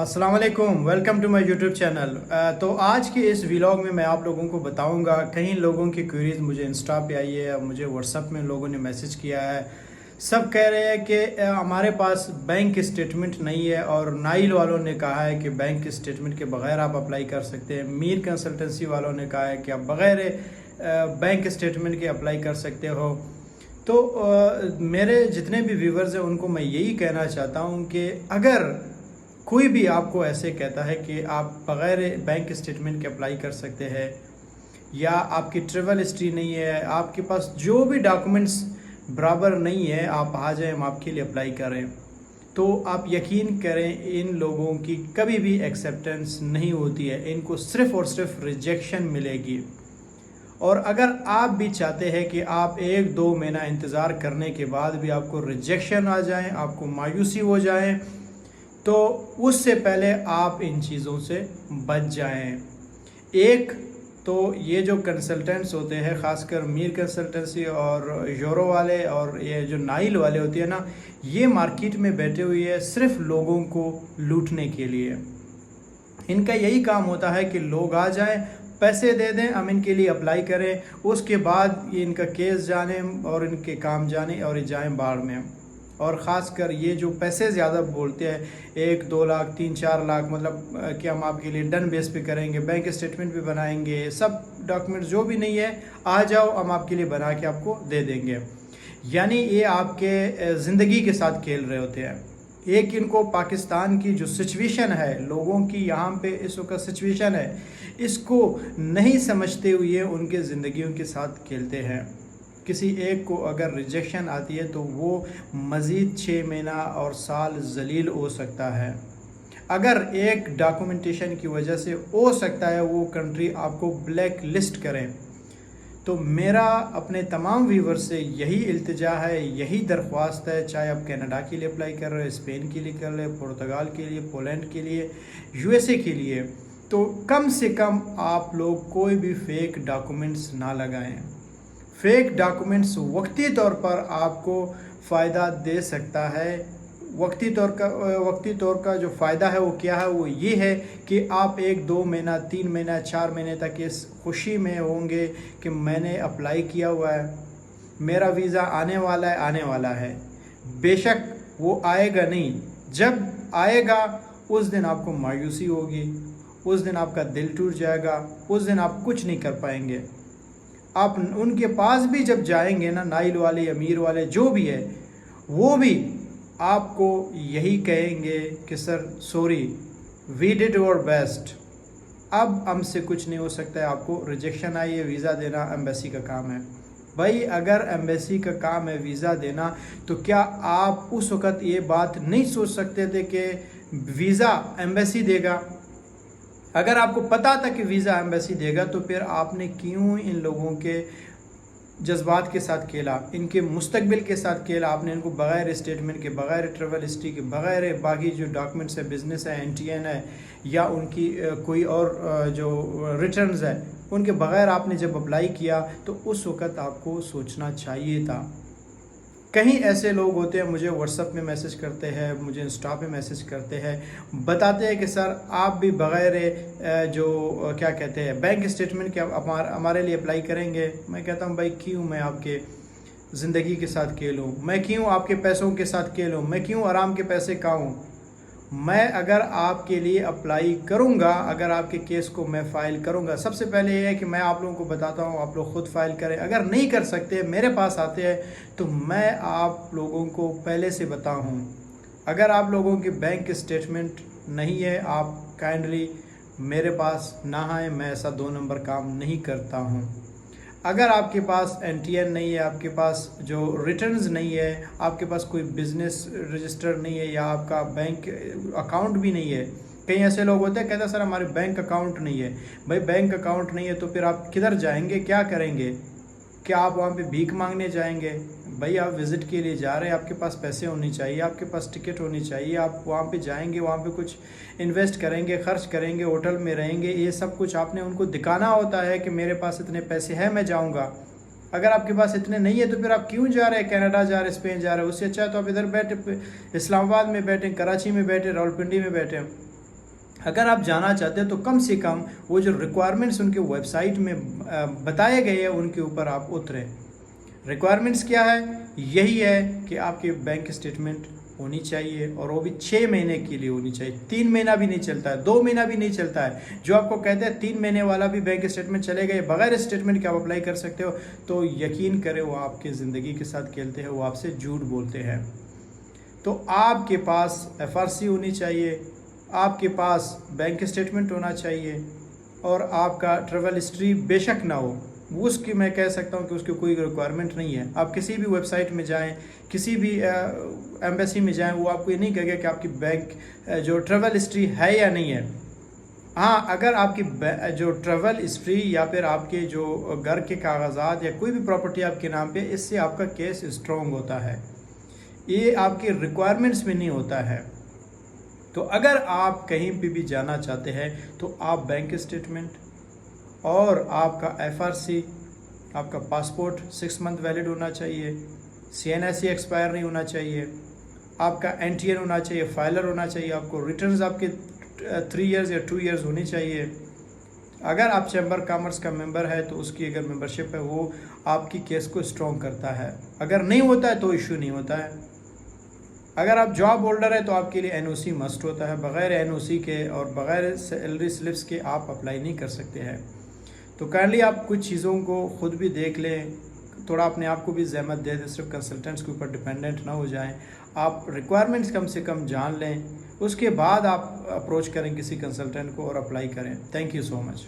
अस्सलाम वालेकुम, welcome to my YouTube channel. तो आज के इस व्लॉग में मैं आप लोगों को बताऊंगा, कई लोगों की क्वेरीज मुझे इंस्टा पे आई है और मुझे व्हाट्सअप में लोगों ने मैसेज किया है। सब कह रहे हैं कि हमारे पास बैंक स्टेटमेंट नहीं है, और नाइल वालों ने कहा है कि बैंक स्टेटमेंट के बगैर आप अप्लाई कर सकते हैं। मीर कंसल्टेंसी वालों ने कहा है कि आप बगैर बैंक स्टेटमेंट के अप्लाई कर सकते हो। तो मेरे जितने भी व्यूवर्स हैं उनको मैं यही कहना चाहता हूँ कि अगर कोई भी आपको ऐसे कहता है कि आप बग़ैर बैंक स्टेटमेंट के अप्लाई कर सकते हैं, या आपकी ट्रैवल हिस्ट्री नहीं है, आपके पास जो भी डॉक्यूमेंट्स बराबर नहीं है, आप आ जाएं, हम आपके लिए अप्लाई करें, तो आप यकीन करें इन लोगों की कभी भी एक्सेप्टेंस नहीं होती है। इनको सिर्फ़ और सिर्फ रिजेक्शन मिलेगी। और अगर आप भी चाहते हैं कि आप 1-2 महीना इंतज़ार करने के बाद भी आपको रिजेक्शन आ जाए, आपको मायूसी हो जाए, तो उससे पहले आप इन चीज़ों से बच जाएं। एक तो ये जो कंसल्टेंट्स होते हैं, ख़ासकर मीर कंसल्टेंसी और यूरो वाले और ये जो नाइल वाले होते हैं ना, ये मार्केट में बैठे हुए हैं सिर्फ लोगों को लूटने के लिए। इनका यही काम होता है कि लोग आ जाएं, पैसे दे दें, हम इनके लिए अप्लाई करें, उसके बाद ये इनका केस जाने और इनके काम जाने और ये जाएँ बाढ़ में। और ख़ासकर ये जो पैसे ज़्यादा बोलते हैं, 1-2 लाख 3-4 लाख, मतलब कि हम आपके लिए डन बेस पे करेंगे, बैंक स्टेटमेंट भी बनाएंगे, सब डॉक्यूमेंट जो भी नहीं है आ जाओ, हम आपके लिए बना के आपको दे देंगे। यानी ये आपके ज़िंदगी के साथ खेल रहे होते हैं। एक इनको पाकिस्तान की जो सिचुएशन है, लोगों की यहाँ पे इस वक्त सिचुएशन है, इसको नहीं समझते हुए उनके ज़िंदगियों के साथ खेलते हैं। किसी एक को अगर रिजेक्शन आती है तो वो मज़ीद 6 महीना और साल जलील हो सकता है। अगर एक डॉक्यूमेंटेशन की वजह से हो सकता है वो कंट्री आपको ब्लैक लिस्ट करें। तो मेरा अपने तमाम व्यूवर्स से यही इल्तिजा है, यही दरख्वास्त है, चाहे आप कनाडा के लिए अप्लाई कर रहे हो, स्पेन के लिए कर रहे हो, पुर्तगाल के लिए, पोलैंड के लिए, यूएसए के लिए, तो कम से कम आप लोग कोई भी फेक डॉक्यूमेंट्स ना लगाएं। फेक डॉक्यूमेंट्स वक्ती तौर पर आपको फ़ायदा दे सकता है। वक्ती तौर का जो फ़ायदा है वो क्या है, वो ये है कि आप 1-2 महीना 3 महीना 4 महीने तक इस खुशी में होंगे कि मैंने अप्लाई किया हुआ है, मेरा वीज़ा आने वाला है। बेशक वो आएगा नहीं, जब आएगा उस दिन आपको मायूसी होगी, उस दिन आपका दिल टूट जाएगा, उस दिन आप कुछ नहीं कर पाएंगे। आप उनके पास भी जब जाएंगे ना, नाइल वाले, अमीर वाले, जो भी है, वो भी आपको यही कहेंगे कि sir sorry, we did our best, अब हमसे कुछ नहीं हो सकता है, आपको रिजेक्शन आई है, वीज़ा देना एम्बेसी का काम है। भाई अगर एम्बेसी का काम है वीज़ा देना, तो क्या आप उस वक़्त ये बात नहीं सोच सकते थे कि वीज़ा एम्बेसी देगा? अगर आपको पता था कि वीज़ा एम्बेसी देगा, तो फिर आपने क्यों इन लोगों के जज्बात के साथ खेला, इनके मुस्तकबिल के साथ खेला? आपने इनको बग़ैर स्टेटमेंट के, बग़ैर ट्रैवल हिस्ट्री के, बग़ैर बाकी जो डॉक्यूमेंट्स है, बिज़नेस है, NTN है, या उनकी कोई और जो रिटर्न्स है, उनके बग़ैर आपने जब अप्लाई किया, तो उस वक़्त आपको सोचना चाहिए था। कहीं ऐसे लोग होते हैं, मुझे व्हाट्सअप में मैसेज करते हैं, मुझे इंस्टा पे मैसेज करते हैं, बताते हैं कि सर आप भी बग़ैर जो क्या कहते हैं बैंक स्टेटमेंट के हमारे लिए अप्लाई करेंगे। मैं कहता हूँ भाई क्यों मैं आपके ज़िंदगी के साथ खेलूँ, मैं क्यों आपके पैसों के साथ खेलूँ, मैं क्यों आराम के पैसे खाऊँ? मैं अगर आपके लिए अप्लाई करूंगा, अगर आपके केस को मैं फ़ाइल करूंगा, सबसे पहले ये है कि मैं आप लोगों को बताता हूं, आप लोग ख़ुद फ़ाइल करें। अगर नहीं कर सकते, मेरे पास आते हैं, तो मैं आप लोगों को पहले से बताऊं, अगर आप लोगों की बैंक स्टेटमेंट नहीं है, आप काइंडली मेरे पास ना आए, मैं ऐसा 2 नंबर काम नहीं करता हूं। अगर आपके पास NTN नहीं है, आपके पास जो रिटर्न्स नहीं है, आपके पास कोई बिज़नेस रजिस्टर नहीं है, या आपका बैंक अकाउंट भी नहीं है, कई ऐसे लोग होते हैं कहते हैं सर हमारे बैंक अकाउंट नहीं है। भाई बैंक अकाउंट नहीं है तो फिर आप किधर जाएंगे, क्या करेंगे? क्या आप वहाँ पे भीख मांगने जाएंगे? भाई आप विज़िट के लिए जा रहे हैं, आपके पास पैसे होने चाहिए, आपके पास टिकट होनी चाहिए, आप वहाँ पे जाएंगे, वहाँ पे कुछ इन्वेस्ट करेंगे, खर्च करेंगे, होटल में रहेंगे, ये सब कुछ आपने उनको दिखाना होता है कि मेरे पास इतने पैसे हैं, मैं जाऊँगा। अगर आपके पास इतने नहीं है तो फिर आप क्यों जा रहे हैं, कनाडा जा रहे हैं, स्पेन जा रहे हैं? उससे अच्छा तो आप इधर बैठे, इस्लामाबाद में बैठे, कराची में बैठे, रावलपिंडी में बैठे। अगर आप जाना चाहते हैं तो कम से कम वो जो रिक्वायरमेंट्स उनके वेबसाइट में बताए गए हैं उनके ऊपर आप उतरें। रिक्वायरमेंट्स क्या है? यही है कि आपकी बैंक स्टेटमेंट होनी चाहिए, और वो भी 6 महीने के लिए होनी चाहिए। 3 महीना भी नहीं चलता है, 2 महीना भी नहीं चलता है। जो आपको कहते हैं 3 महीने वाला भी बैंक स्टेटमेंट चलेगा, ये बगैर स्टेटमेंट के आप अप्लाई कर सकते हो, तो यकीन करें वो आपकी ज़िंदगी के साथ खेलते हैं, वो आपसे झूठ बोलते हैं। तो आपके पास FRC होनी चाहिए, आपके पास बैंक स्टेटमेंट होना चाहिए, और आपका ट्रैवल हिस्ट्री बेशक ना हो, उसकी मैं कह सकता हूँ कि उसकी कोई रिक्वायरमेंट नहीं है। आप किसी भी वेबसाइट में जाएं, किसी भी एम्बेसी में जाएं, वो आपको ये नहीं कहेगा कि आपकी बैंक जो ट्रैवल हिस्ट्री है या नहीं है। हाँ, अगर आपकी जो ट्रैवल हिस्ट्री या फिर आपके जो घर के कागजात या कोई भी प्रॉपर्टी आपके नाम पे, इससे आपका केस स्ट्रॉन्ग होता है, ये आपकी रिक्वायरमेंट्स में नहीं होता है। तो अगर आप कहीं पे भी जाना चाहते हैं तो आप बैंक स्टेटमेंट और आपका FRC, आपका पासपोर्ट 6 मंथ वैलिड होना चाहिए, CNSE एक्सपायर नहीं होना चाहिए, आपका NTN होना चाहिए, फाइलर होना चाहिए, आपको रिटर्न्स आपके 3 इयर्स या 2 इयर्स होनी चाहिए। अगर आप चैम्बर कॉमर्स का मेंबर है तो उसकी अगर मेंबरशिप है वो आपकी केस को स्ट्रॉन्ग करता है। अगर नहीं होता है तो इशू नहीं होता है। अगर आप जॉब होल्डर है तो आपके लिए NOC मस्ट होता है। बग़ैर NOC के और बग़ैर सैलरी स्लिप्स के आप अप्लाई नहीं कर सकते हैं। तो काइंडली आप कुछ चीज़ों को ख़ुद भी देख लें, थोड़ा अपने आप को भी ज़हमत दे दें, सिर्फ कंसल्टेंट्स के ऊपर डिपेंडेंट ना हो जाएं। आप रिक्वायरमेंट्स कम से कम जान लें, उसके बाद आप अप्रोच करें किसी कंसल्टेंट को और अप्लाई करें। Thank you so much.